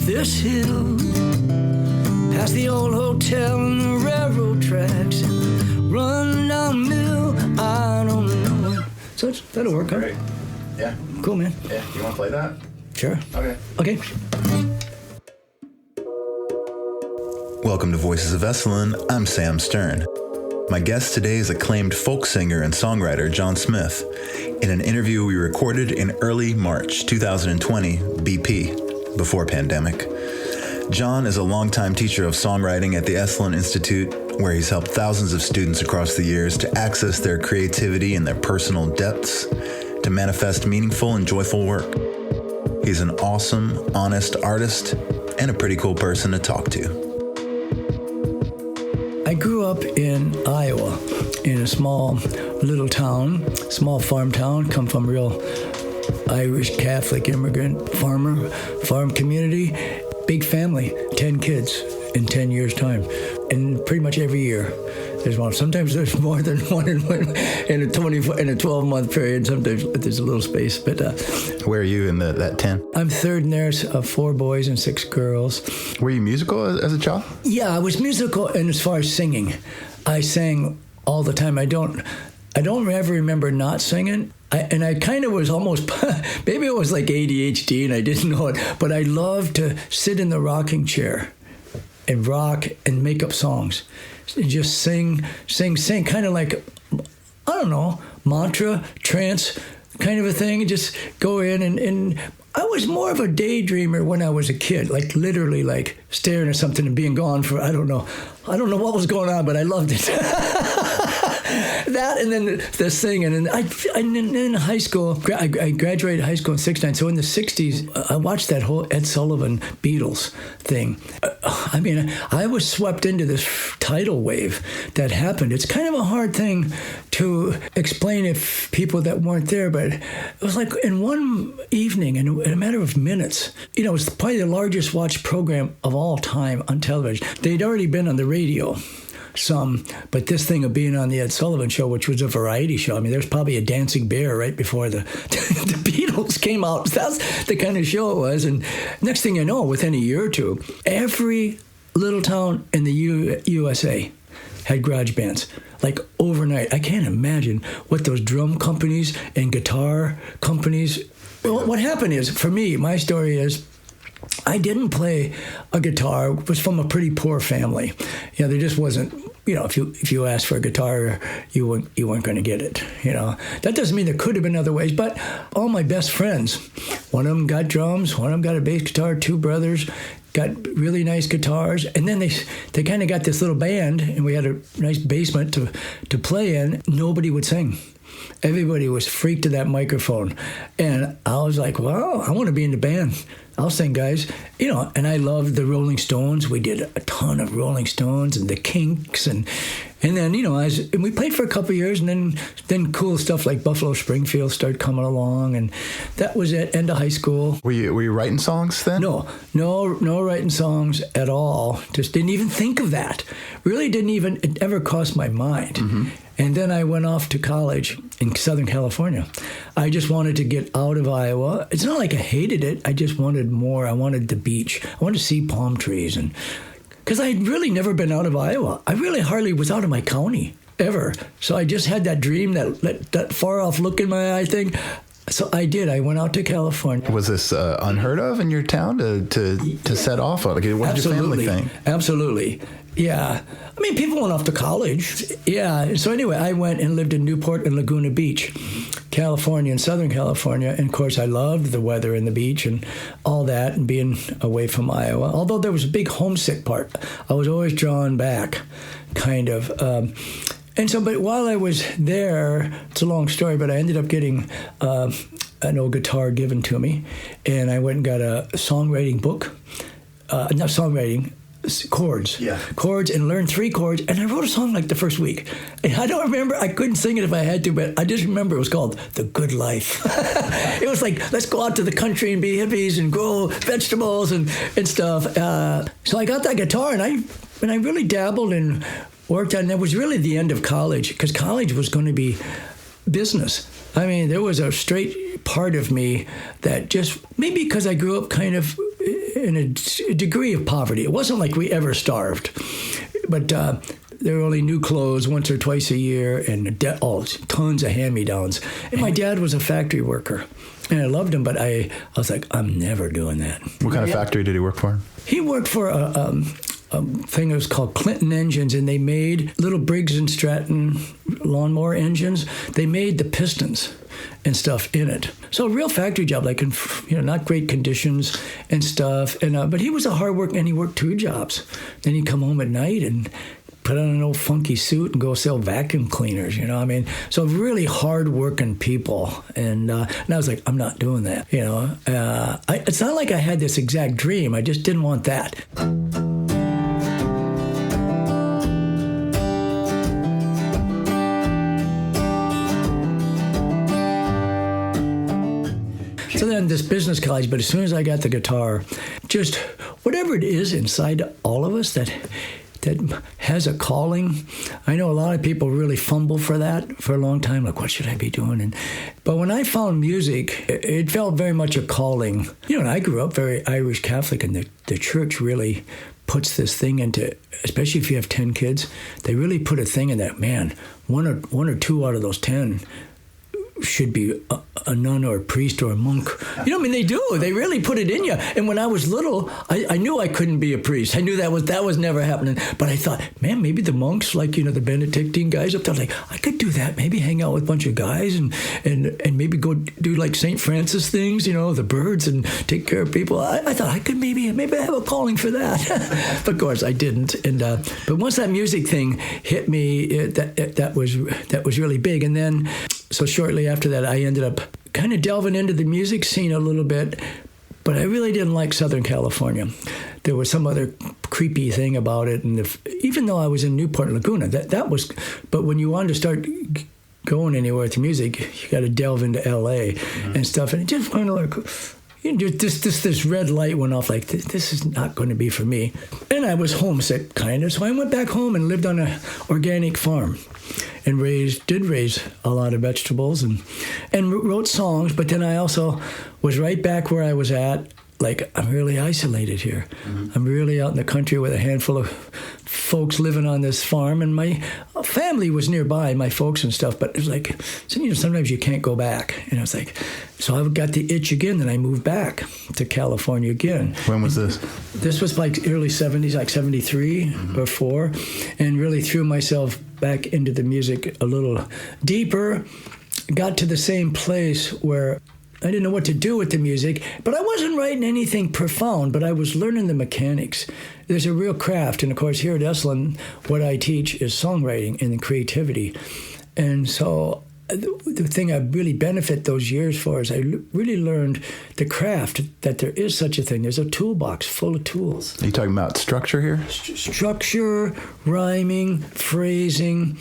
this hill, past the old hotel and the railroad tracks, and run down mill, I don't know. So that'll work, huh? Great. Yeah. Cool, man. Yeah. You want to play that? Sure. Okay. Welcome to Voices of Esalen. I'm Sam Stern. My guest today is acclaimed folk singer and songwriter Johnsmith. In an interview we recorded in early March 2020, BP, before pandemic. John is a longtime teacher of songwriting at the Esalen Institute, where he's helped thousands of students across the years to access their creativity and their personal depths, to manifest meaningful and joyful work. He's an awesome, honest artist and a pretty cool person to talk to. I grew up in Iowa, in a small little town, small farm town, come from a real Irish Catholic immigrant farm community, big family, 10 kids in 10 years' time. And pretty much every year there's one. Sometimes there's more than one in a 12-month period. Sometimes there's a little space. But where are you in that 10? I'm third in there of 4 boys and 6 girls. Were you musical as a child? Yeah, I was musical, and as far as singing, I sang all the time. I don't ever remember not singing. I kind of was almost, maybe it was like ADHD and I didn't know it, but I loved to sit in the rocking chair and rock and make up songs. And just sing, kind of like, I don't know, mantra, trance kind of a thing. Just go in and I was more of a daydreamer when I was a kid, like literally like staring at something and being gone for, I don't know what was going on, but I loved it. That and then the singing. And in high school, I graduated high school in 1969. So in the 60s, I watched that whole Ed Sullivan Beatles thing. I mean, I was swept into this tidal wave that happened. It's kind of a hard thing to explain if people that weren't there, but it was like in one evening, in a matter of minutes, it was probably the largest watched program of all time on television. They'd already been on the radio. But this thing of being on the Ed Sullivan Show, which was a variety show, I mean, there's probably a dancing bear right before the Beatles came out. That's the kind of show it was. And next thing you know, within a year or two, every little town in the USA had garage bands, like overnight. I can't imagine what those drum companies and guitar companies. Well, what happened is, for me, my story is, I didn't play a guitar. Was from a pretty poor family. There just wasn't. If you asked for a guitar, you weren't going to get it. That doesn't mean there could have been other ways. But all my best friends, one of them got drums, one of them got a bass guitar. 2 brothers got really nice guitars, and then they kind of got this little band, and we had a nice basement to play in. Nobody would sing. Everybody was freaked to that microphone. And I was like, well, I want to be in the band. I'll sing, guys. And I loved the Rolling Stones. We did a ton of Rolling Stones and the Kinks. And then, and we played for a couple of years, and then cool stuff like Buffalo Springfield started coming along. And that was at end of high school. Were you writing songs then? No writing songs at all. Just didn't even think of that. Really didn't even, it ever crossed my mind. Mm-hmm. And then I went off to college in Southern California. I just wanted to get out of Iowa. It's not like I hated it. I just wanted more. I wanted the beach. I wanted to see palm trees. And because I had really never been out of Iowa. I really hardly was out of my county ever. So I just had that dream, that far off look in my eye thing. So I did. I went out to California. Was this unheard of in your town to set off? Like, what did your family think? Absolutely. Yeah. I mean, people went off to college. Yeah. So anyway, I went and lived in Newport and Laguna Beach, California, in Southern California. And of course, I loved the weather and the beach and all that and being away from Iowa. Although there was a big homesick part. I was always drawn back, kind of. And so, but while I was there, it's a long story, but I ended up getting an old guitar given to me. And I went and got a songwriting book. Not songwriting, chords. Yeah. Chords, and learned 3 chords. And I wrote a song like the first week. And I don't remember, I couldn't sing it if I had to, but I just remember it was called The Good Life. It was like, let's go out to the country and be hippies and grow vegetables and stuff. So I got that guitar, and I really dabbled and worked on it. It was really the end of college, because college was going to be business. I mean, there was a straight part of me that just, maybe because I grew up kind of in a degree of poverty. It wasn't like we ever starved, but there were only new clothes once or twice a year and tons of hand-me-downs. And my dad was a factory worker, and I loved him, but I was like, I'm never doing that. What kind of factory did he work for? He worked for a thing that was called Clinton Engines, and they made little Briggs and Stratton lawnmower engines. They made the pistons and stuff in it. So a real factory job, like in not great conditions and stuff. And but he was a hard worker, and he worked 2 jobs. Then he'd come home at night and put on an old funky suit and go sell vacuum cleaners, So really hard-working people. And I was like, I'm not doing that, It's not like I had this exact dream. I just didn't want that. So then this business college, but as soon as I got the guitar, just whatever it is inside all of us that has a calling. I know a lot of people really fumble for that for a long time, like, what should I be doing? But when I found music, it felt very much a calling. And I grew up very Irish Catholic, and the church really puts this thing into, especially if you have 10 kids, they really put a thing in that, man, one or two out of those 10 should be a nun or a priest or a monk. They do. They really put it in you. And when I was little, I knew I couldn't be a priest. I knew that was never happening. But I thought, man, maybe the monks, like, the Benedictine guys up there, like, I could do that. Maybe hang out with a bunch of guys and maybe go do like St. Francis things, the birds, and take care of people. I thought I could maybe I have a calling for that. But of course I didn't. And but once that music thing hit me, that was really big. And then so shortly after that, I ended up kind of delving into the music scene a little bit, but I really didn't like Southern California. There was some other creepy thing about it, and even though I was in Newport, Laguna, that was. But when you wanted to start going anywhere with music, you got to delve into L.A. and stuff, and it just kind of like. This red light went off, like, this is not going to be for me. And I was homesick, kind of, so I went back home and lived on an organic farm and did raise a lot of vegetables and wrote songs, but then I also was right back where I was at. Like, I'm really isolated here. Mm-hmm. I'm really out in the country with a handful of folks living on this farm, and my family was nearby, my folks and stuff, but it was like, sometimes you can't go back. And I was like, so I got the itch again, and I moved back to California again. When was this? This was like early 70s, like 73 or 4, and really threw myself back into the music a little deeper, got to the same place where I didn't know what to do with the music, but I wasn't writing anything profound, but I was learning the mechanics. There's a real craft, and of course here at Esalen, what I teach is songwriting and creativity. And so the thing I really benefit those years for is I really learned the craft, that there is such a thing. There's a toolbox full of tools. Are you talking about structure here? Structure, rhyming, phrasing,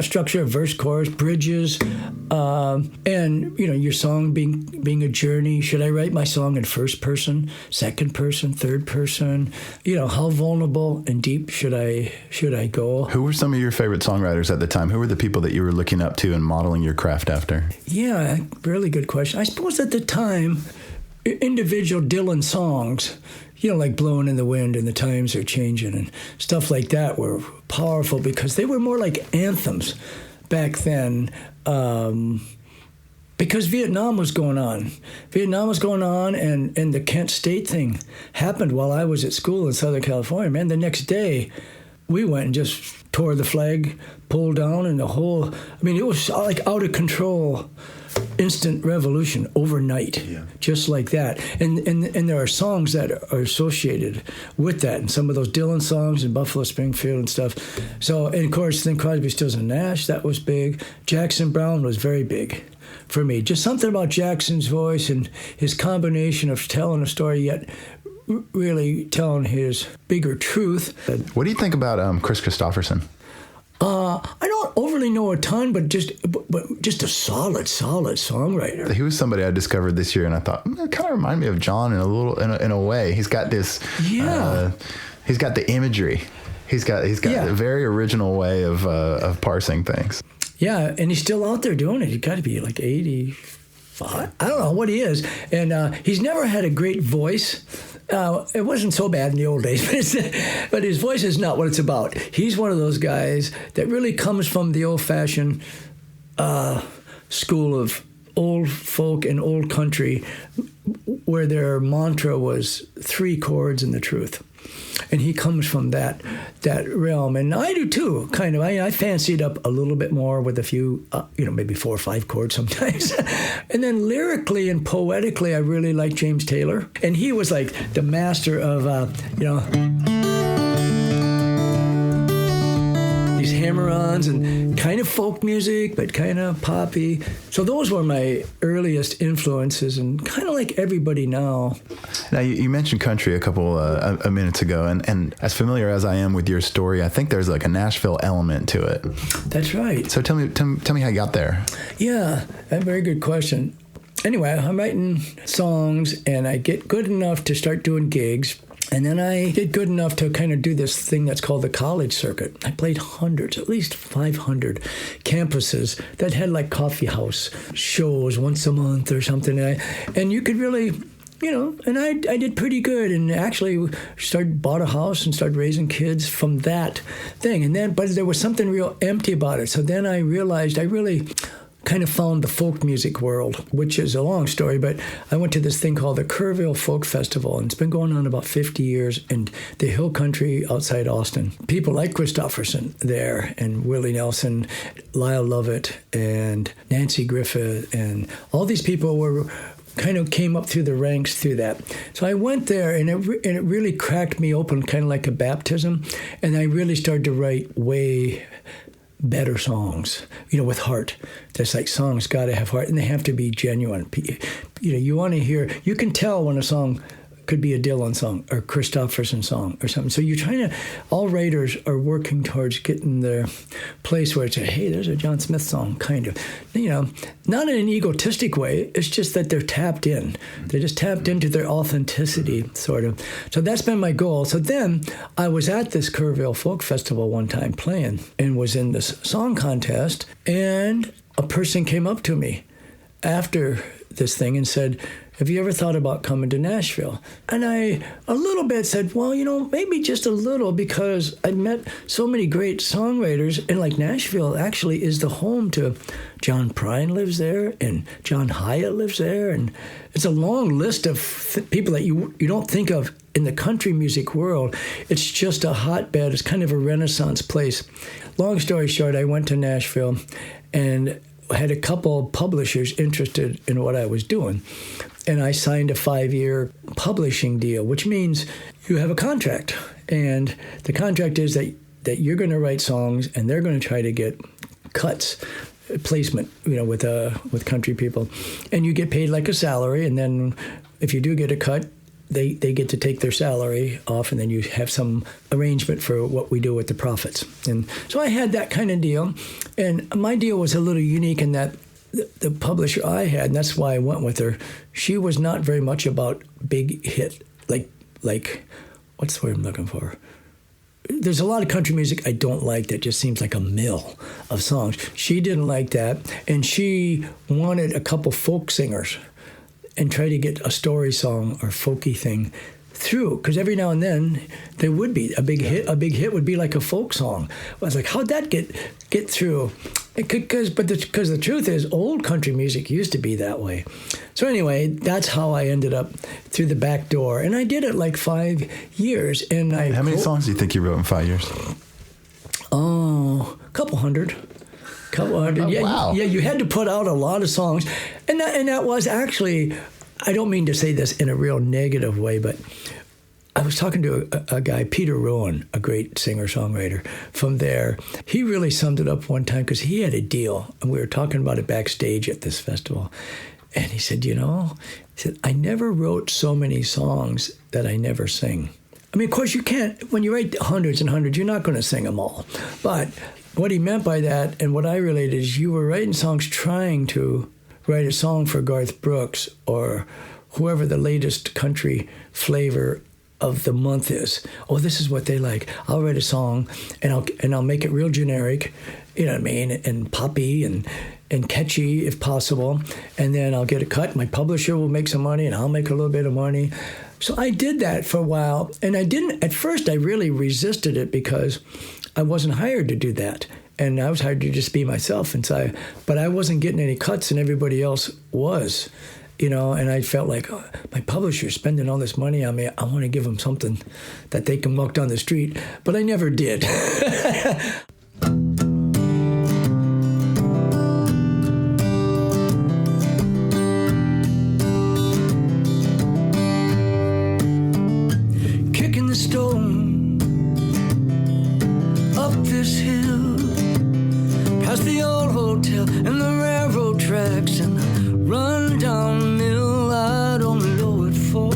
structure of verse, chorus, bridges, and, your song being a journey. Should I write my song in first person, second person, third person? How vulnerable and deep should I go? Who were some of your favorite songwriters at the time? Who were the people that you were looking up to and modeling your craft after? Yeah, really good question. I suppose at the time, individual Dylan songs, like Blowing in the Wind and The Times Are Changing and stuff like that were powerful because they were more like anthems back then, because Vietnam was going on. And the Kent State thing happened while I was at school in Southern California. Man, the next day we went and just tore the flag, pulled down, and it was like out of control. Instant revolution overnight, just like that. And there are songs that are associated with that, and some of those Dylan songs and Buffalo Springfield and stuff. So, and of course, then Crosby, Stills and Nash, that was big. Jackson Browne was very big for me. Just something about Jackson's voice and his combination of telling a story yet really telling his bigger truth. What do you think about Chris Christopherson? I don't overly know a ton, but just a solid songwriter. He was somebody I discovered this year, and I thought, it kind of reminded me of John in a way. He's got this, he's got the imagery. He's got a very original way of parsing things. Yeah, and he's still out there doing it. He's got to be like 80, I don't know what he is. And he's never had a great voice. It wasn't so bad in the old days, but his voice is not what it's about. He's one of those guys that really comes from the old-fashioned school of old folk and old country, where their mantra was 3 chords and the truth. And he comes from that realm, and I do too. Kind of, I fancy it up a little bit more with a few, maybe 4 or 5 chords sometimes. And then lyrically and poetically, I really like James Taylor, and he was like the master of, these hammer-ons and kind of folk music, but kind of poppy. So those were my earliest influences, and kind of like everybody now. Now, you mentioned country a couple a minutes ago, and as familiar as I am with your story, I think there's like a Nashville element to it. That's right. So tell me how you got there. Yeah, a very good question. Anyway, I'm writing songs, and I get good enough to start doing gigs. And then I get good enough to kind of do this thing that's called the college circuit. I played hundreds, at least 500 campuses that had like coffee house shows once a month or something. And you could really, and I did pretty good, and actually bought a house and started raising kids from that thing. But there was something real empty about it. So then I realized I really kind of found the folk music world, which is a long story, but I went to this thing called the Kerrville Folk Festival, and it's been going on about 50 years in the hill country outside Austin. People like Christopherson there, and Willie Nelson, Lyle Lovett, and Nancy Griffith, and all these people kind of came up through the ranks through that. So I went there, and it really cracked me open, kind of like a baptism, and I really started to write way better songs, with heart. That's like songs got to have heart, and they have to be genuine. You want to hear, you can tell when a song could be a Dylan song or Christopherson song or something. So you're trying to, all writers are working towards getting the place where it's hey, there's a Johnsmith song, kind of. Not in an egotistic way. It's just that they're tapped in. They're just tapped into their authenticity, sort of. So that's been my goal. So then I was at this Kerrville Folk Festival one time playing, and was in this song contest, and a person came up to me after this thing and said, have you ever thought about coming to Nashville? And I, a little bit, said, well, maybe just a little, because I'd met so many great songwriters, and like Nashville actually is the home to John Prine lives there, and John Hyatt lives there, and it's a long list of people that you don't think of in the country music world. It's just a hotbed. It's kind of a Renaissance place. Long story short, I went to Nashville and had a couple publishers interested in what I was doing. And I signed a 5-year publishing deal, which means you have a contract. And the contract is that you're going to write songs, and they're going to try to get cuts, placement, with country people. And you get paid like a salary. And then if you do get a cut, they get to take their salary off, and then you have some arrangement for what we do with the profits. And so I had that kind of deal. And my deal was a little unique in that the publisher I had, and that's why I went with her, she was not very much about big hit, like what's the word I'm looking for? There's a lot of country music I don't like that just seems like a mill of songs. She didn't like that, and she wanted a couple folk singers and try to get a story song or folky thing through, because every now and then there would be a big hit. A big hit would be like a folk song. I was like, how'd that get through? Because the truth is, old country music used to be that way. So anyway, that's how I ended up through the back door, and I did it like 5 years. And how many songs do you think you wrote in 5 years? Oh, a couple hundred. Oh, yeah, wow. Yeah, you had to put out a lot of songs, and that was actually, I don't mean to say this in a real negative way, but I was talking to a guy, Peter Rowan, a great singer-songwriter from there. He really summed it up one time, because he had a deal, and we were talking about it backstage at this festival. And he said, I never wrote so many songs that I never sing. I mean, of course, you can't, when you write hundreds and hundreds, you're not going to sing them all. But what he meant by that, and what I related, is you were writing songs trying to write a song for Garth Brooks or whoever the latest country flavor of the month is. Oh, this is what they like. I'll write a song, and I'll make it real generic, you know what I mean, and poppy, and and catchy if possible, and then I'll get a cut. My publisher will make some money, and I'll make a little bit of money. So I did that for a while, and at first I really resisted it because I wasn't hired to do that. And I was hired to just be myself. But I wasn't getting any cuts, and everybody else was, and I felt like, oh, my publisher's spending all this money on me. I want to give them something that they can walk down the street. But I never did. Stone up this hill, past the old hotel and the railroad tracks and the rundown mill. I don't know what for,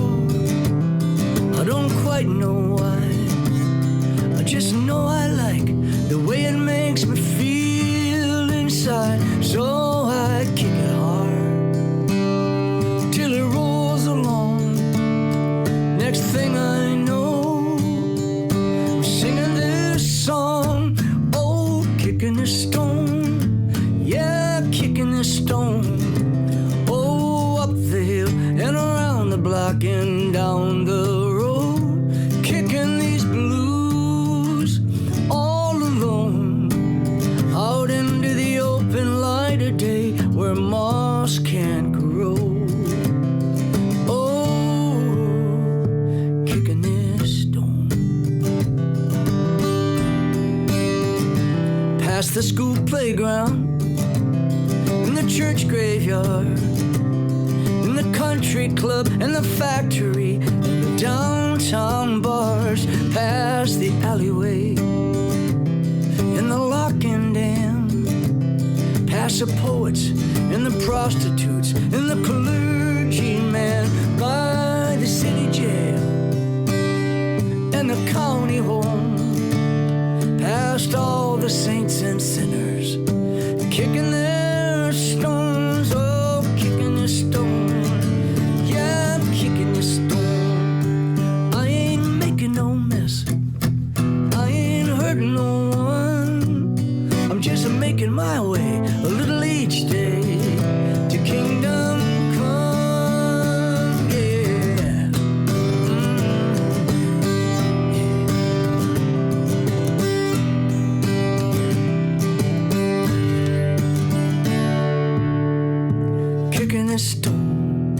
I don't quite know why. I just know I like the way it makes me feel inside. So I kick it hard till it rolls along. Next thing I know, singing this song, oh, kicking the stone, yeah, kicking the stone, oh, up the hill and around the block and down the road, kicking these blues all alone, out into the open light of day where moss can't grow. Oh, kicking this stone. Past the school playground, in the church graveyard, in the country club and the factory, in the downtown bars, past the alleyway, in the lock and dam, past the poets and the prostitutes and the clergyman, by the city jail and the county home, past all the saints and sinners, kicking their stones, oh, kicking their stone, yeah, I'm kicking their stone. I ain't making no mess, I ain't hurting no one, I'm just making my way a little each day to kingdom come, yeah. Kicking this stone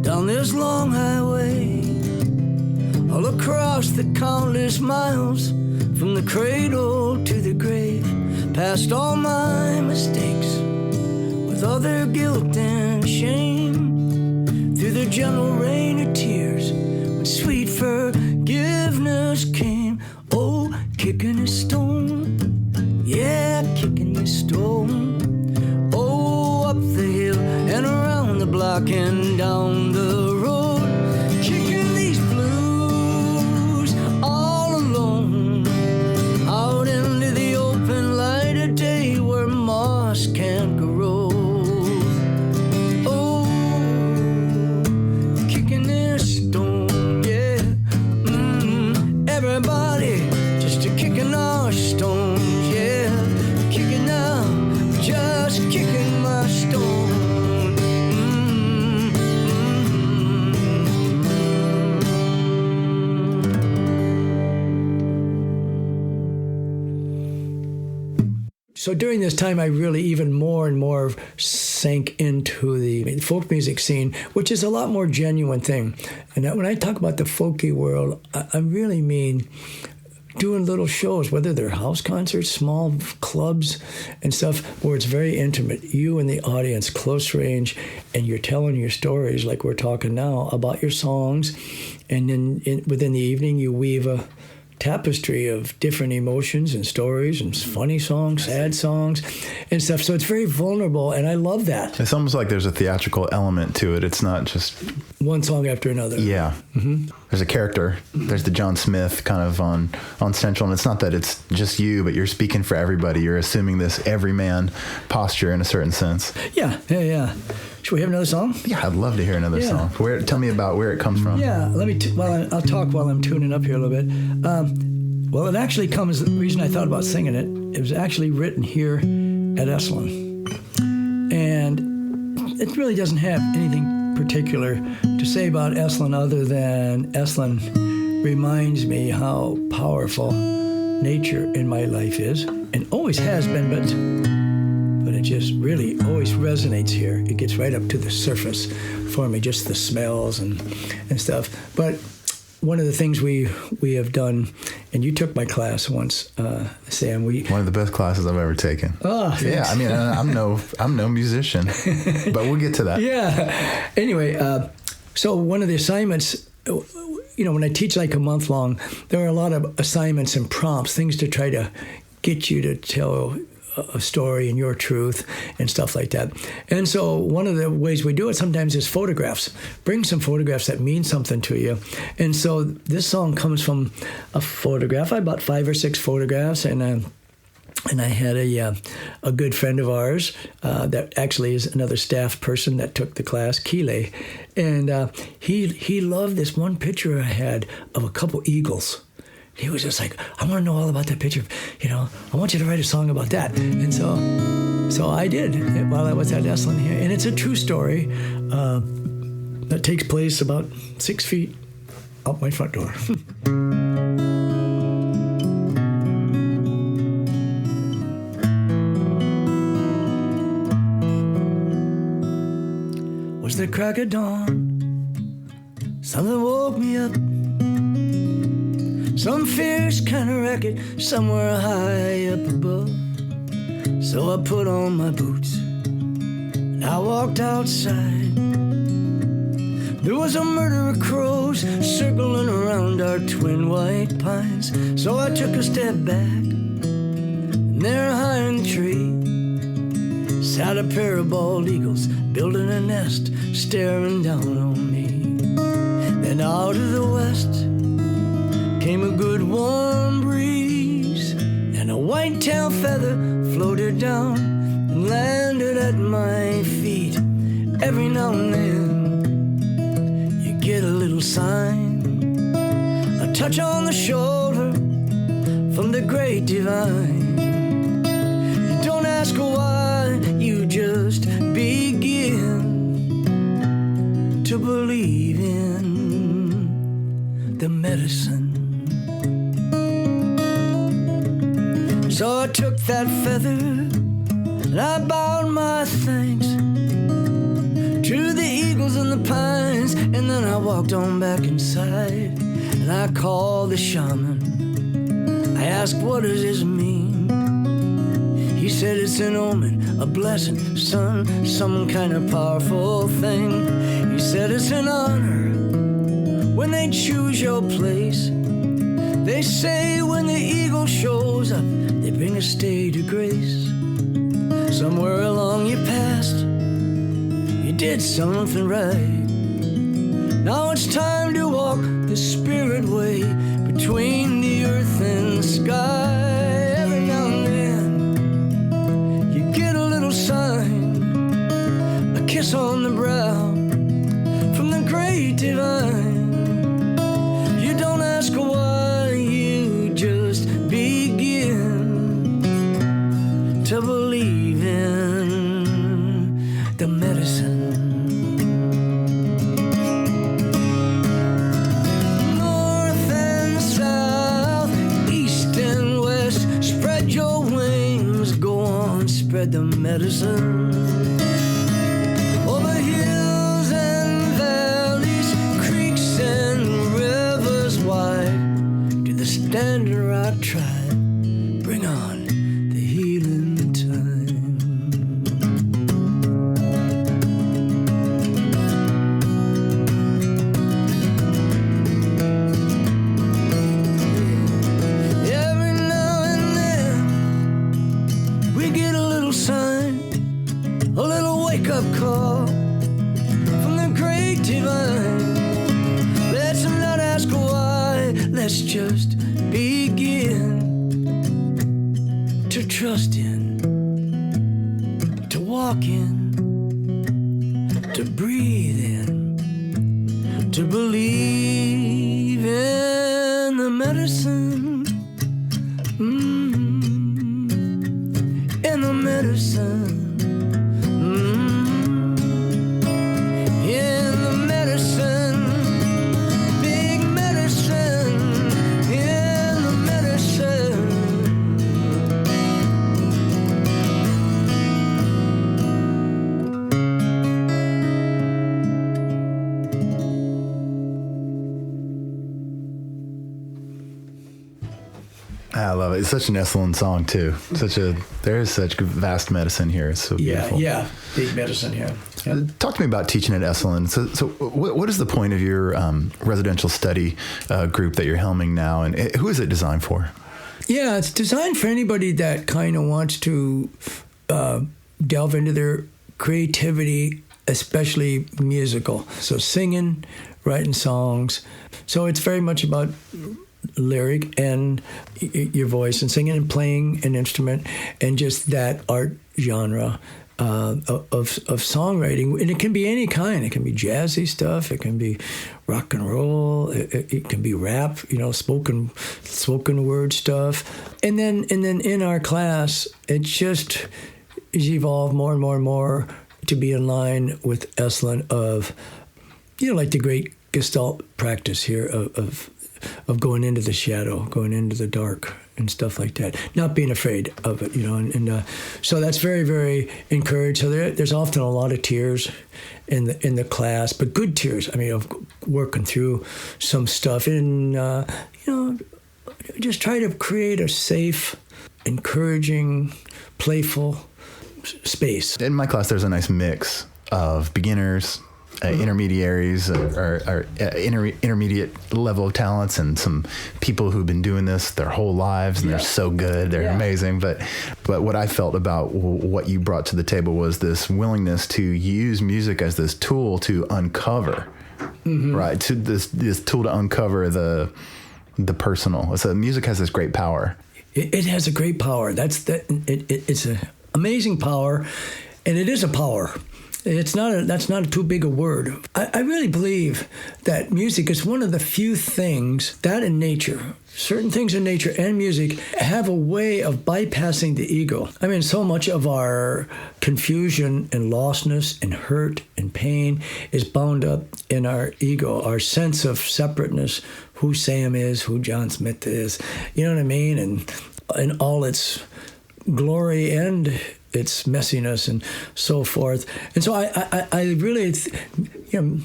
down this long highway, all across the countless miles, from the cradle to the grave, past all my mistakes with all their guilt and shame, through the gentle rain of tears when sweet forgiveness came. Oh, kicking a stone, yeah, kicking a stone, oh, up the hill and around the block and down the road, kicking these blues all alone, out into the open light of day where moss can't grow. Oh, kicking this stone, yeah. Everybody just a kicking our stones, yeah. Kicking now, just kicking my stone. So during this time, I really even more and more sank into the folk music scene, which is a lot more genuine thing. And when I talk about the folky world, I really mean doing little shows, whether they're house concerts, small clubs and stuff, where it's very intimate. You and the audience, close range, and you're telling your stories like we're talking now about your songs. And then within the evening, you weave a tapestry of different emotions and stories and funny songs, sad songs and stuff. So it's very vulnerable, and I love that. It's almost like there's a theatrical element to it. It's not just one song after another. Yeah. Mm-hmm. There's a character. There's the Johnsmith kind of on Central, and it's not that it's just you, but you're speaking for everybody. You're assuming this everyman posture in a certain sense. Yeah. Should we have another song? Yeah, I'd love to hear another song. Tell me about where it comes from. Yeah, let me. I'll talk while I'm tuning up here a little bit. Well, it actually comes. The reason I thought about singing it was actually written here at Esalen. it really doesn't have anything particular to say about Esalen other than Esalen reminds me how powerful nature in my life is, and always has been, but it just really always resonates here. It gets right up to the surface for me, just the smells and stuff. But one of the things we have done, and you took my class once, Sam. One of the best classes I've ever taken. Oh, thanks. Yeah. I mean, I'm no musician, but we'll get to that. Yeah. Anyway, so one of the assignments, when I teach like a month long, there are a lot of assignments and prompts, things to try to get you to tell a story and your truth and stuff like that. And so one of the ways we do it sometimes is photographs. Bring some photographs that mean something to you. And so this song comes from a photograph. I bought 5 or 6 photographs, and I had a good friend of ours that actually is another staff person that took the class, Keeley, and he loved this one picture I had of a couple eagles. He was just like, I want to know all about that picture. I want you to write a song about that. And so I did while I was at Esalen here. And it's a true story that takes place about 6 feet out my front door. Was the crack of dawn? Something woke me up. Some fierce kind of racket somewhere high up above. So I put on my boots and I walked outside. There was a murder of crows circling around our twin white pines. So I took a step back, and there high in the tree sat a pair of bald eagles building a nest, staring down on me. Then out of the west came a good warm breeze, and a white-tailed feather floated down and landed at my feet. Every now and then you get a little sign, a touch on the shoulder from the great divine. You don't ask why, you just begin to believe in the medicine. So I took that feather and I bowed my thanks to the eagles and the pines, and then I walked on back inside and I called the shaman. I asked, what does this mean? He said it's an omen, a blessing, son, some kind of powerful thing. He said it's an honor when they choose your place. They say when the eagle shows up, they bring a state of grace. Somewhere along your past, you did something right. Now it's time to walk the spirit way between the earth and the sky. Every now and then you get a little sign, a kiss on the brow from the great divine. You don't ask why, you just begin to believe in the medicine. North and south, east and west, spread your wings, go on, spread the medicine. Over hills and valleys, creeks and rivers wide, to the Standing Rock tribe, bring on the healing time. Every now and then we get a little sign, a little wake-up call from the great divine. Let's not ask why, let's just begin to trust in, to walk in, to breathe in, to believe in the medicine, in the medicine, I love it. It's such an Esalen song too. There is such vast medicine here. It's so beautiful. Yeah, big medicine here. Yeah. Talk to me about teaching at Esalen. So what is the point of your residential study group that you're helming now, and who is it designed for? Yeah, it's designed for anybody that kind of wants to delve into their creativity, especially musical. So singing, writing songs. So it's very much about lyric and your voice and singing and playing an instrument and just that art genre of songwriting. And it can be any kind. It can be jazzy stuff. It can be rock and roll. It can be rap, spoken word stuff. And then in our class, it just is evolved more and more and more to be in line with Esalen of, like the great Gestalt practice here of going into the shadow, going into the dark and stuff like that. Not being afraid of it, and so that's very, very encouraged. So there's often a lot of tears in the class, but good tears. I mean, of working through some stuff and just try to create a safe, encouraging, playful space. In my class, there's a nice mix of beginners, intermediaries, or intermediate level of talents, and some people who've been doing this their whole lives, and they're so good, they're amazing. But what I felt about what you brought to the table was this willingness to use music as this tool to uncover, right? To this tool to uncover the personal. So music has this great power. It has a great power. It's an amazing power, and it is a power. That's not too big a word. I really believe that music is one of the few things that in nature, certain things in nature and music have a way of bypassing the ego. I mean, so much of our confusion and lostness and hurt and pain is bound up in our ego, our sense of separateness, who Sam is, who Johnsmith is, you know what I mean? And all its glory and its messiness and so forth. And so I really,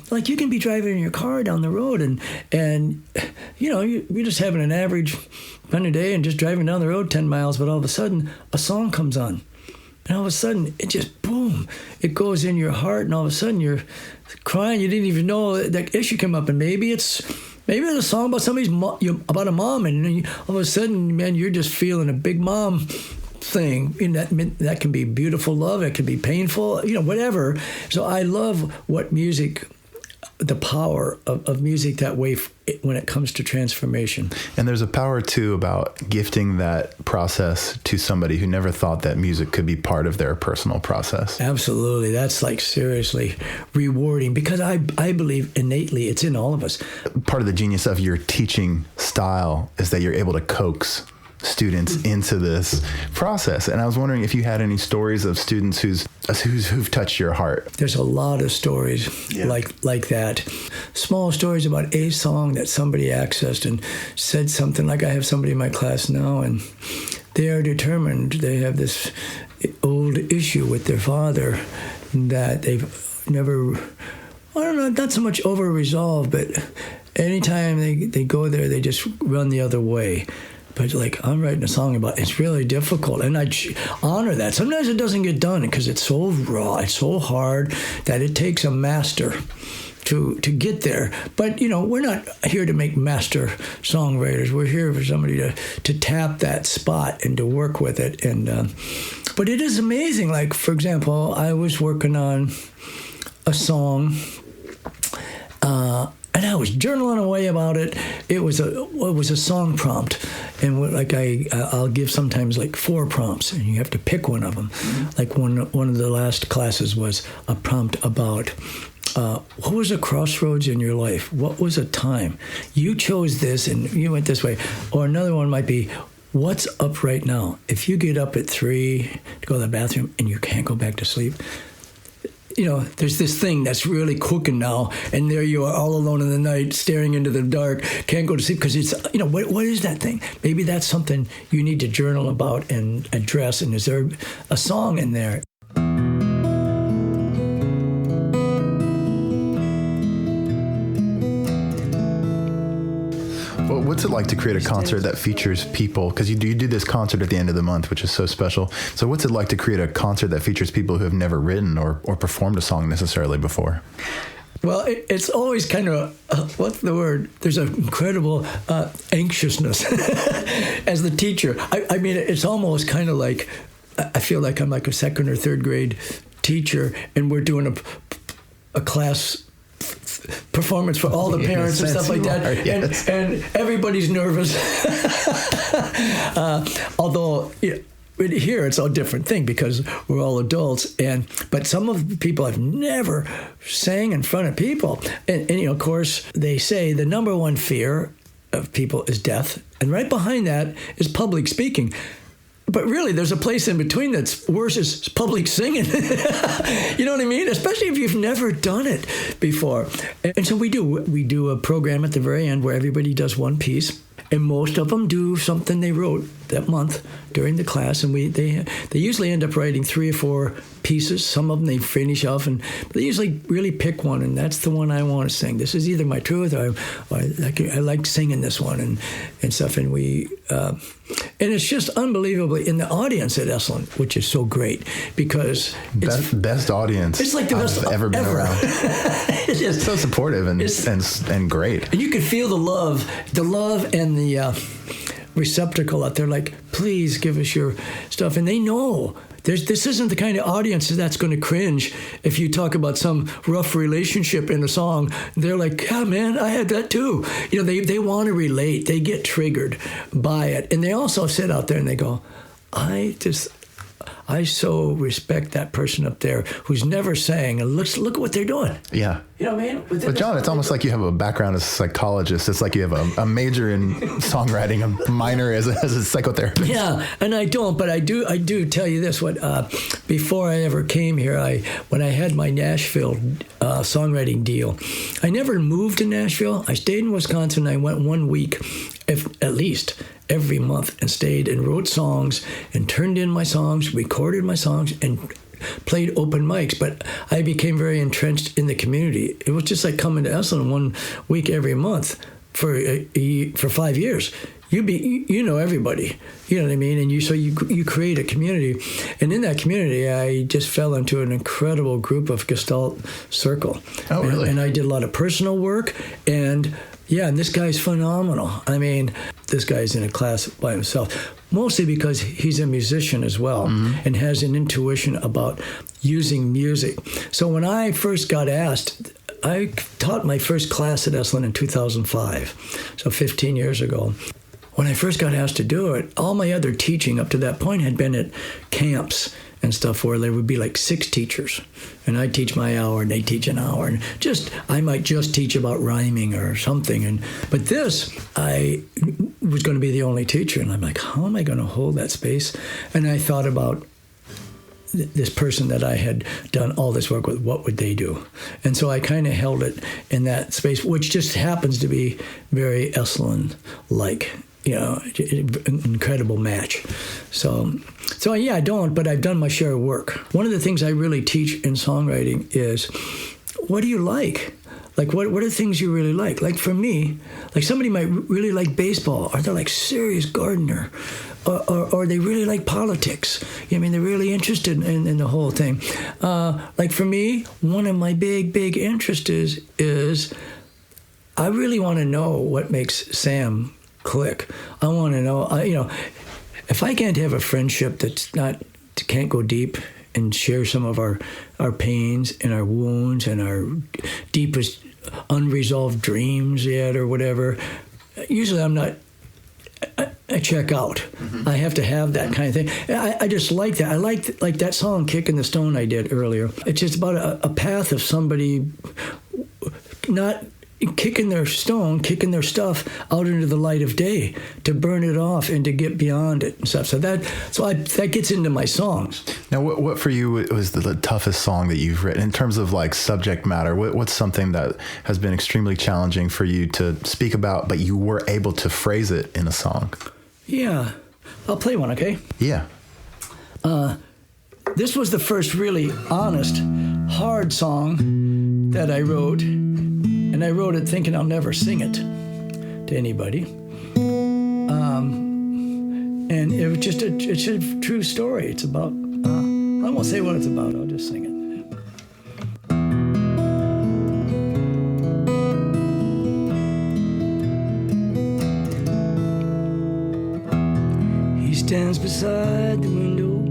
like you can be driving in your car down the road and you're just having an average kind of day and just driving down the road 10 miles, but all of a sudden a song comes on. And all of a sudden it just, boom, it goes in your heart, and all of a sudden you're crying. You didn't even know that issue came up, and maybe it's a song about about a mom, and all of a sudden, man, you're just feeling a big mom thing. That can be beautiful love, it can be painful, whatever. So I love what music, the power of music that way when it comes to transformation. And there's a power too about gifting that process to somebody who never thought that music could be part of their personal process. Absolutely. That's like seriously rewarding, because I believe innately it's in all of us. Part of the genius of your teaching style is that you're able to coax students into this process. And I was wondering if you had any stories of students who've touched your heart. There's a lot of stories like that. Small stories about a song that somebody accessed and said something. Like I have somebody in my class now, and they are determined. They have this old issue with their father that they've never, not so much over-resolved, but anytime they go there, they just run the other way. But like, I'm writing a song about it. It's really difficult, and I honor that. Sometimes it doesn't get done because it's so raw, it's so hard that it takes a master to get there. But we're not here to make master songwriters. We're here for somebody to tap that spot and to work with it. And but it is amazing. Like, for example, I was working on a song. And I was journaling away about it. It was a song prompt, and I'll give sometimes like 4 prompts, and you have to pick one of them. Like one of the last classes was a prompt about what was a crossroads in your life? What was a time you chose this and you went this way? Or another one might be, what's up right now? If you get up at 3 to go to the bathroom and you can't go back to sleep, there's this thing that's really cooking now, and there you are all alone in the night, staring into the dark, can't go to sleep because it's, what is that thing? Maybe that's something you need to journal about and address, and is there a song in there? Well, what's it like to create a concert that features people? Because you do this concert at the end of the month, which is so special. So what's it like to create a concert that features people who have never written or performed a song necessarily before? Well, it's always kind of, what's the word? There's an incredible anxiousness as the teacher. I mean, it's almost kind of like, I feel like I'm like a second or third grade teacher, and we're doing a class performance for all the parents and stuff like that. Yes. And everybody's nervous. Although, here it's a different thing because we're all adults, but some of the people have never sang in front of people, and of course they say the number one fear of people is death, and right behind that is public speaking. But really, there's a place in between that's worse, is public singing. You know what I mean? Especially if you've never done it before. And so we do a program at the very end where everybody does one piece. And most of them do something they wrote that month during the class, and they usually end up writing 3 or 4 pieces. Some of them they finish off, but they usually really pick one, and that's the one I want to sing. This is either my truth, or I like singing this one and stuff. And and it's just unbelievably in the audience at Esalen, which is so great because it's best audience. It's like the best I've ever been around. It is so supportive and great. And you can feel the love and the receptacle out there, like, please give us your stuff. And they know this isn't the kind of audience that's going to cringe if you talk about some rough relationship in a song. They're like, yeah, man, I had that too. They want to relate. They get triggered by it. And they also sit out there and they go, I so respect that person up there who's never sang, and look at what they're doing. Yeah. You know what I mean? But John, it's almost like you have a background as a psychologist. It's like you have a major in songwriting, a minor as a psychotherapist. Yeah, and I don't, but I do tell you this. Before I ever came here, when I had my Nashville songwriting deal, I never moved to Nashville. I stayed in Wisconsin. I went 1 week, at least, every month, and stayed and wrote songs and turned in my songs, recorded my songs, and played open mics. But I became very entrenched in the community. It was just like coming to Esalen 1 week every month for 5 years. You know everybody, you know what I mean, and you create a community, and in that community, I just fell into an incredible group of Gestalt circle. Oh, really? And I did a lot of personal work, and this guy's phenomenal. I mean, this guy's in a class by himself, mostly because he's a musician as well, and has an intuition about using music. So when I first got asked, I taught my first class at Esalen in 2005, so 15 years ago. When I first got asked to do it, all my other teaching up to that point had been at camps and stuff where there would be like 6 teachers, and I'd teach my hour and they teach an hour, and I might just teach about rhyming or something. But this, I was going to be the only teacher, and I'm like, how am I going to hold that space? And I thought about this person that I had done all this work with, what would they do? And so I kind of held it in that space, which just happens to be very Esalen-like. An incredible match. So I don't, but I've done my share of work. One of the things I really teach in songwriting is, what do you like? Like, what are the things you really like? Like, for me, like, somebody might really like baseball, or they're like serious gardener, or they really like politics. I mean, they're really interested in the whole thing. Like, for me, one of my big interests is I really want to know what makes Sam click. I want to know, if I can't have a friendship can't go deep and share some of our pains and our wounds and our deepest unresolved dreams yet or whatever, usually I check out. Mm-hmm. I have to have that kind of thing. I just like that. I like that song Kicking the Stone I did earlier. It's just about a path of somebody not kicking their stuff out into the light of day, to burn it off and to get beyond it and stuff. So that gets into my songs. Now, what for you was the toughest song that you've written in terms of like subject matter? What's something that has been extremely challenging for you to speak about, but you were able to phrase it in a song? Yeah, I'll play one, okay? Yeah. This was the first really honest, hard song that I wrote. And I wrote it thinking I'll never sing it to anybody. And it was just it's a true story. It's about, I won't say what it's about, I'll just sing it. He stands beside the window.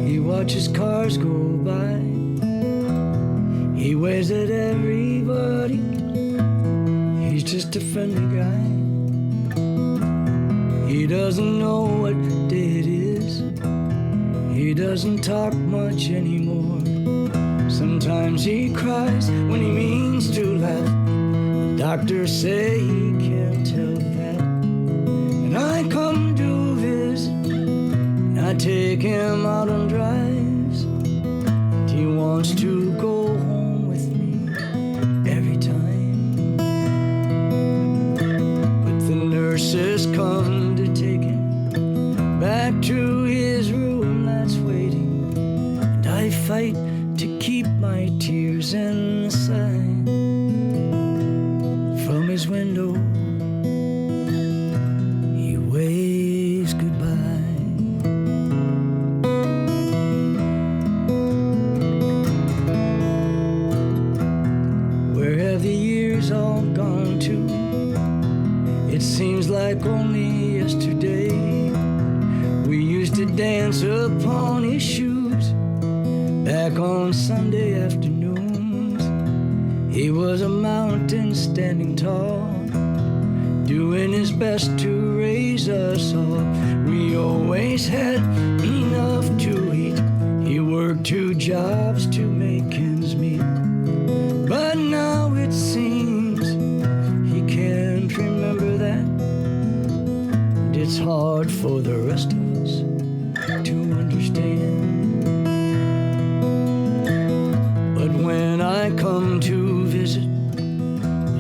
He watches cars go by. He waves at everybody. He's just a friendly guy. He doesn't know what day it is. He doesn't talk much anymore. Sometimes he cries when he means to laugh. Doctors say he can't tell that. And I come to visit, and I take him out on drives. And he wants to go home with me every time. But the nurses come to take him back to his room that's waiting. And I fight to keep my tears inside. From his window, he waves goodbye. Where have the years all gone to? It seems like only yesterday we used to dance upon his shoes back on Sunday afternoons. He was a mountain standing tall, doing his best to raise us all. We always had enough to eat. He worked 2 jobs to make ends meet. But now it seems he can't remember that. And it's hard for the rest of us to understand. But when I come to visit,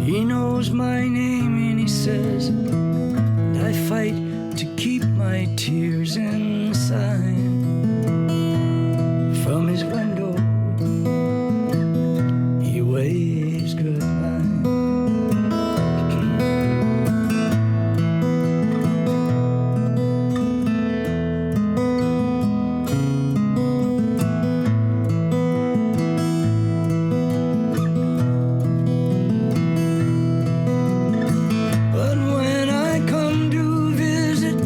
he knows my name and he says, and I fight to keep my tears inside. From his window, he waves goodbye. But when I come to visit,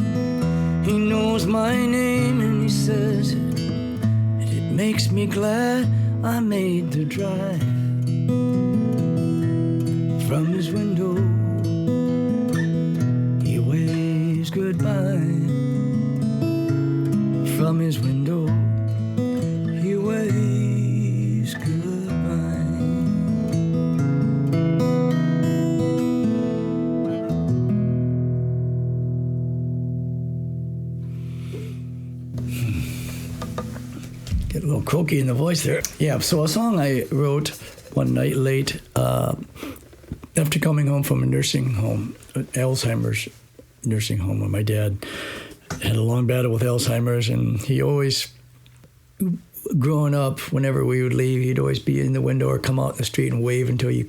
he knows my name and he says it. And it makes me glad I made the drive. From his window, he waves goodbye. From his window, he waves goodbye. Get a little croaky in the voice there. Yeah, so a song I wrote one night late after coming home from a nursing home, Alzheimer's nursing home, where my dad had a long battle with Alzheimer's, and he always, growing up, whenever we would leave, he'd always be in the window or come out in the street and wave until he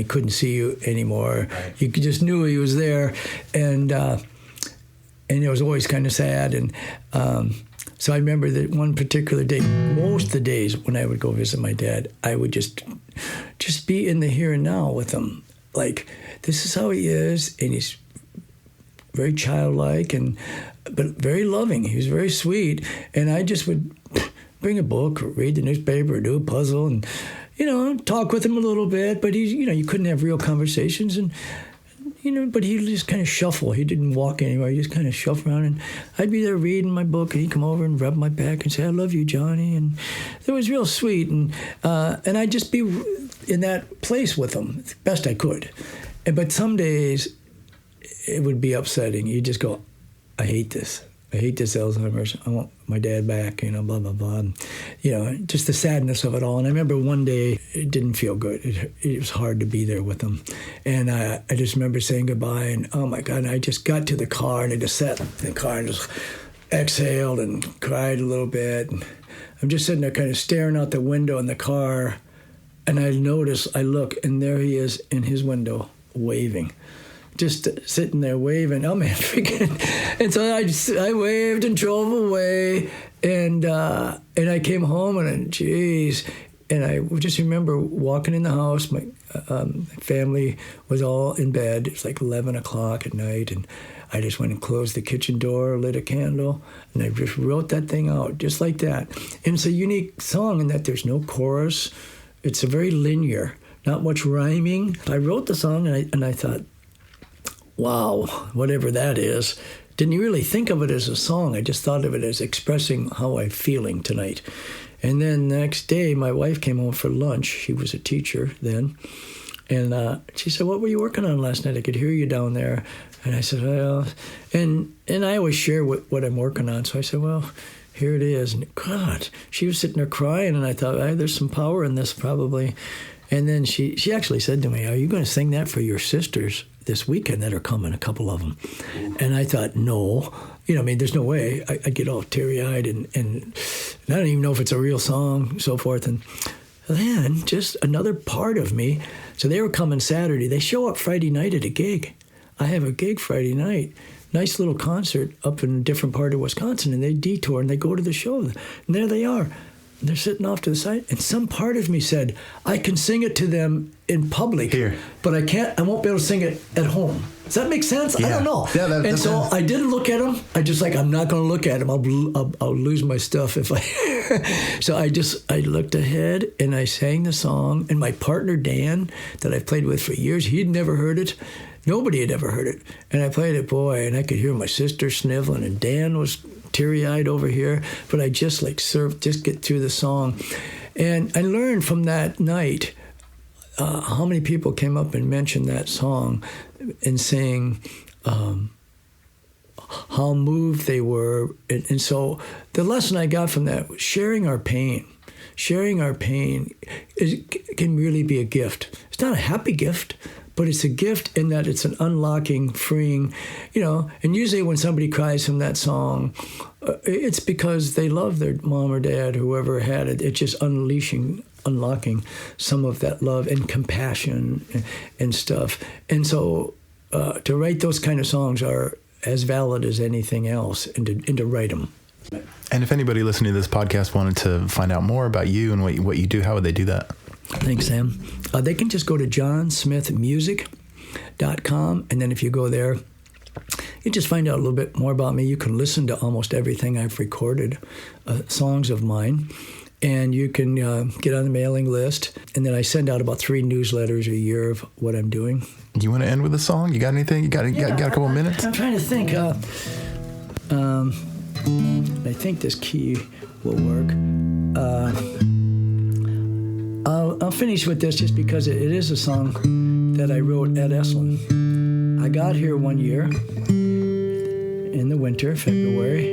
couldn't see you anymore. Right. You just knew he was there, and it was always kind of sad. And so I remember that one particular day, most of the days when I would go visit my dad, I would just be in the here and now with him. Like, this is how he is, and he's very childlike but very loving. He was very sweet, and I just would bring a book, or read the newspaper, or do a puzzle, and talk with him a little bit. But he's you couldn't have real conversations, and but he'd just kind of shuffle. He didn't walk anywhere. He just kind of shuffle around, and I'd be there reading my book, and he'd come over and rub my back and say, "I love you, Johnny," and it was real sweet, and I'd just be in that place with him as best I could. But some days it would be upsetting. You just go, I hate this. I hate this Alzheimer's. I want my dad back, blah, blah, blah. And, just the sadness of it all. And I remember one day it didn't feel good. It was hard to be there with him. And I just remember saying goodbye, and oh my God, and I just got to the car, and I just sat in the car and just exhaled and cried a little bit. And I'm just sitting there kind of staring out the window in the car, and I look, and there he is in his window, waving. just sitting there waving. Oh man, freaking! And so I waved and drove away, and I came home and geez, and I just remember walking in the house. My family was all in bed. It was like 11 o'clock at night, and I just went and closed the kitchen door, lit a candle, and I just wrote that thing out just like that. And it's a unique song in that there's no chorus. It's a very linear, not much rhyming. I wrote the song and I thought, wow, whatever that is. Didn't really think of it as a song. I just thought of it as expressing how I'm feeling tonight. And then the next day, my wife came home for lunch. She was a teacher then. And she said, what were you working on last night? I could hear you down there. And I said, well, and I always share what I'm working on. So I said, well, here it is. And God, she was sitting there crying. And I thought, there's some power in this probably. And then she actually said to me, are you going to sing that for your sisters this weekend that are coming, a couple of them? And I thought, no. There's no way. I get all teary-eyed and I don't even know if it's a real song, so forth. And then just another part of me. So they were coming Saturday. They show up Friday night at a gig. I have a gig Friday night. Nice little concert up in a different part of Wisconsin. And they detour and they go to the show. And there they are. And they're sitting off to the side. And some part of me said, I can sing it to them in public. Here. But I won't be able to sing it at home. Does that make sense? Yeah. I don't know. Yeah, and so I didn't look at them. I just I'm not going to look at them. I'll lose my stuff if I. So I looked ahead and I sang the song. And my partner Dan, that I've played with for years, he'd never heard it. Nobody had ever heard it. And I played it, boy, and I could hear my sister sniveling, and Dan was teary-eyed over here. But I just just get through the song. And I learned from that night how many people came up and mentioned that song and saying how moved they were. And so the lesson I got from that was sharing our pain. Sharing our pain can really be a gift. It's not a happy gift, but it's a gift in that it's an unlocking, freeing, and usually when somebody cries from that song, it's because they love their mom or dad, whoever had it. It's just unlocking some of that love and compassion and stuff. And so to write those kind of songs are as valid as anything else, and to write them. And if anybody listening to this podcast wanted to find out more about you and what you do, how would they do that? Thanks, Sam. They can just go to johnsmithmusic.com, and then if you go there, you just find out a little bit more about me. You can listen to almost everything I've recorded, songs of mine, and you can get on the mailing list. And then I send out about 3 newsletters a year of what I'm doing. You want to end with a song? You got anything? You got a couple minutes? I'm trying to think. I think this key will work. I'll finish with this just because it is a song that I wrote at Esalen. I got here one year in the winter, February,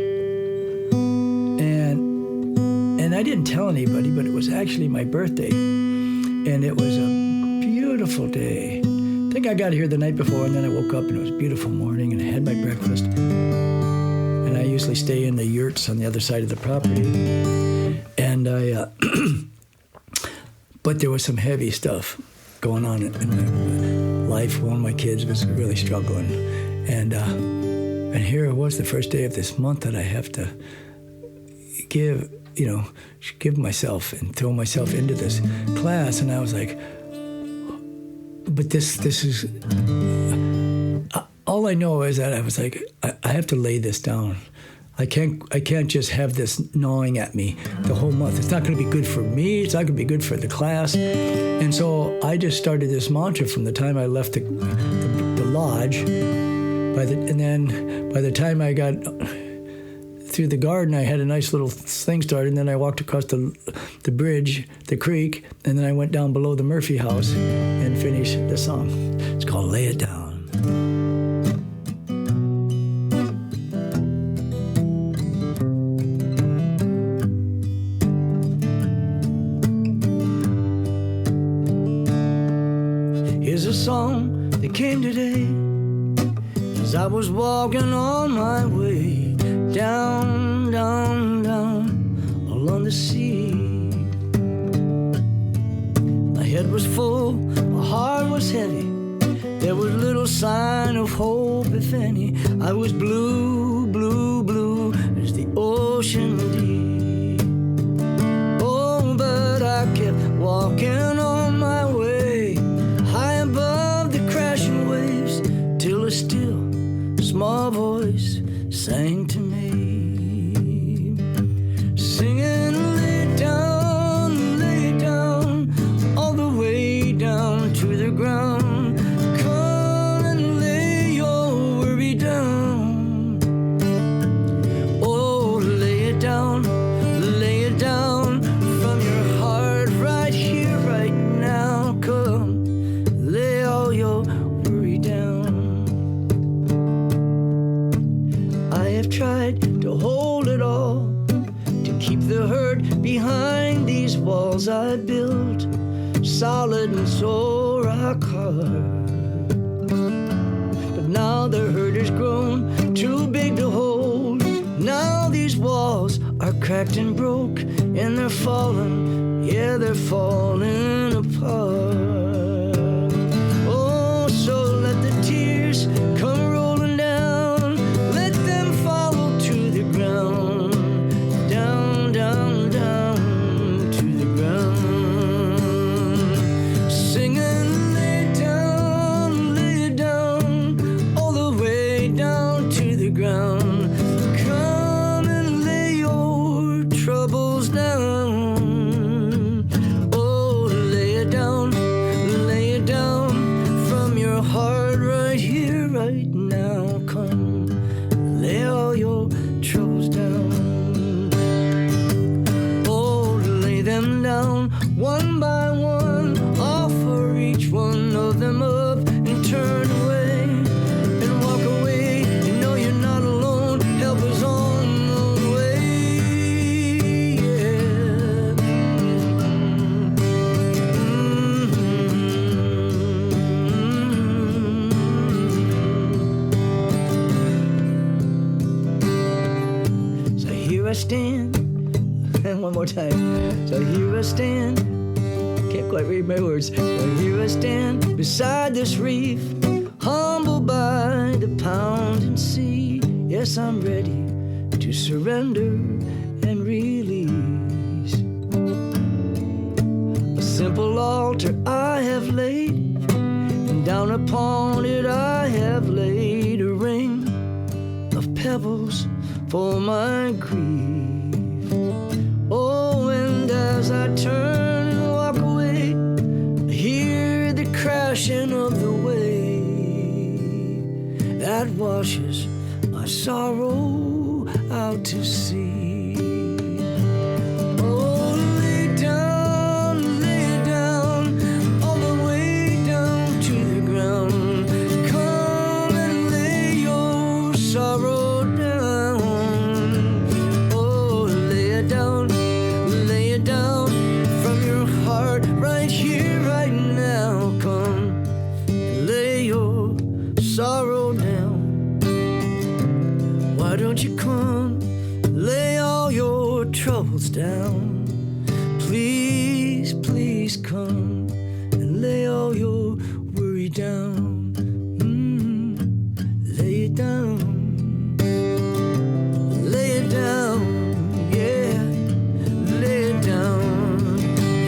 and I didn't tell anybody, but it was actually my birthday, and it was a beautiful day. I think I got here the night before, and then I woke up, and it was a beautiful morning, and I had my breakfast. And I usually stay in the yurts on the other side of the property, and but there was some heavy stuff going on in my life. One of my kids was really struggling. And here it was, the first day of this month, that I have to give myself and throw myself into this class. And I was like, but this is, all I know is that I was like, I have to lay this down. I can't just have this gnawing at me the whole month. It's not going to be good for me. It's not going to be good for the class. And so I just started this mantra from the time I left the lodge. And then by the time I got through the garden, I had a nice little thing started. And then I walked across the bridge, the creek, and then I went down below the Murphy house and finished the song. It's called Lay It Down. Here's a song that came today as I was walking on my way down, down, down along the sea. My head was full, my heart was heavy. There was little sign of hope, if any. I was blue, blue, blue as the ocean deep. Oh, but I kept walking on my way, high above the crashing waves, till a still, small voice sang to me, singing, lay down, all the way down to the ground. Come and lay your worry down. Oh, lay it down from your heart right here, right now. Come, lay all your worry down. I have tried to hold it all, to keep the hurt behind these walls I built, solid and so rock hard. But now the hurt has grown too big to hold. Now these walls are cracked and broke, and they're falling, yeah, they're falling apart. Oh, so let the tears come rolling down, let them follow to the ground, down, down, down to the ground. Singing, lay it down, all the way down to the ground. Come and lay your troubles down. Oh, lay it down from your heart right here, right now. Come, lay all your troubles down. Oh, lay them down one by one, offer each one of them up and turn away and walk away. You know you're not alone, help is on the way. Yeah. So here I stand, and one more time. So here I stand, can't quite read my words. So here I stand beside this reef, humbled by the pounding sea. Yes, I'm ready to surrender and release. A simple altar I have laid, and down upon it I have laid a ring of pebbles for my grief. Oh, and as I turn and walk away, I hear the crashing of the wave that washes my sorrow out to sea. Oh, lay it down, all the way down to the ground. Come and lay your sorrow down. Oh, lay it down from your heart right here, right now. Come, lay your sorrow down. Why don't you come, lay all your troubles down? Please, please come and lay all your worry down. Lay it down, yeah, lay it down.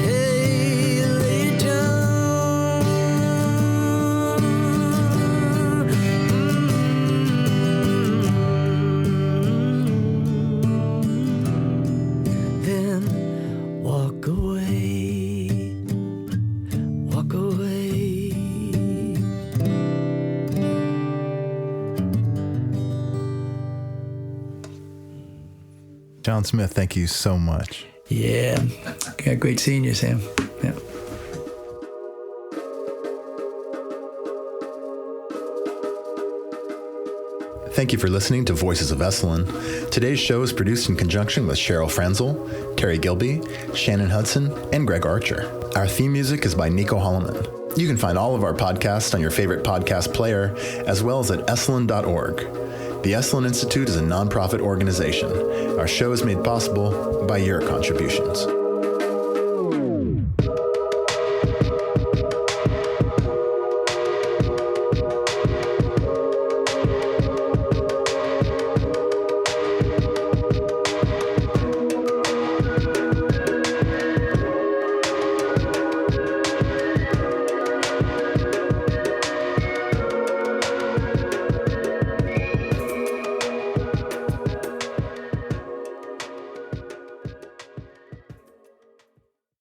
Hey, lay it down. Then walk away, walk away. Johnsmith, thank you so much. Yeah, great seeing you, Sam. Yeah. Thank you for listening to Voices of Esalen. Today's show is produced in conjunction with Cheryl Frenzel, Terry Gilby, Shannon Hudson, and Greg Archer. Our theme music is by Nico Holloman. You can find all of our podcasts on your favorite podcast player, as well as at esalen.org. The Esalen Institute is a nonprofit organization. Our show is made possible by your contributions.